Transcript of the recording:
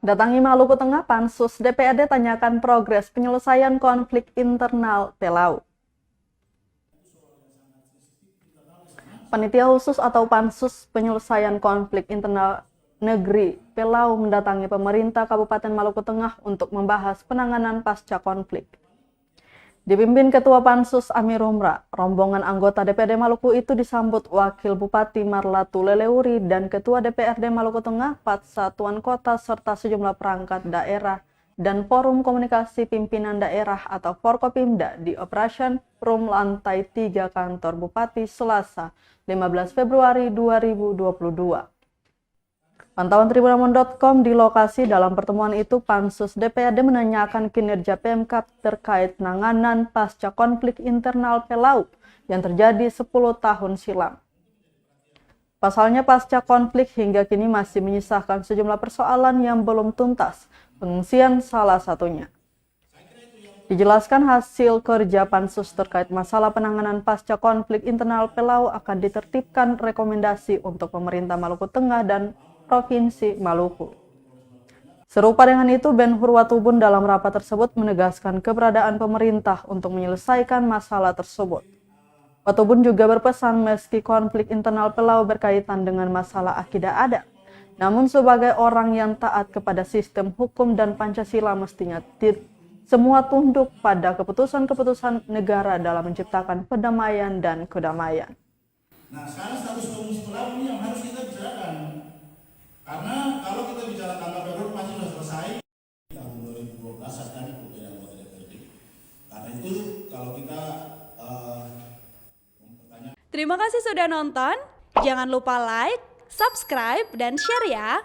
Datangi Maluku Tengah, Pansus DPRD tanyakan progres penyelesaian konflik internal Pelau. Panitia khusus atau Pansus penyelesaian konflik internal negeri Pelau mendatangi pemerintah Kabupaten Maluku Tengah untuk membahas penanganan pasca konflik. Dipimpin Ketua Pansus Amir Humra, rombongan anggota DPRD Maluku itu disambut Wakil Bupati Marlatu Leleuri dan Ketua DPRD Maluku Tengah, Pat Satuan Kota serta sejumlah perangkat daerah dan Forum Komunikasi Pimpinan Daerah atau Forkopimda di Operation Room Lantai 3 Kantor Bupati Selasa 15 Februari 2022. Pantauan tribunamon.com di lokasi dalam pertemuan itu, Pansus DPRD menanyakan kinerja Pemkab terkait penanganan pasca konflik internal Pelau yang terjadi 10 tahun silam. Pasalnya pasca konflik hingga kini masih menyisakan sejumlah persoalan yang belum tuntas, pengungsian salah satunya. Dijelaskan hasil kerja Pansus terkait masalah penanganan pasca konflik internal Pelau akan ditertibkan rekomendasi untuk pemerintah Maluku Tengah dan Provinsi Maluku. Serupa dengan itu, Ben Hurwatubun dalam rapat tersebut menegaskan keberadaan pemerintah untuk menyelesaikan masalah tersebut. Watubun juga berpesan meski konflik internal Pelau berkaitan dengan masalah akidah adat, namun sebagai orang yang taat kepada sistem hukum dan Pancasila mestinya semua tunduk pada keputusan-keputusan negara dalam menciptakan perdamaian dan kedamaian. Nah, sekarang status pengungsi Pelau ini yang harus kita bicarakan. Karena kalau kita bicara tanggap darurat masih sudah selesai tahun 2012 akan menjadi anggota DPRD. Karena itu kalau kita mempertanyakan. Terima kasih sudah nonton. Jangan lupa like, subscribe, dan share ya.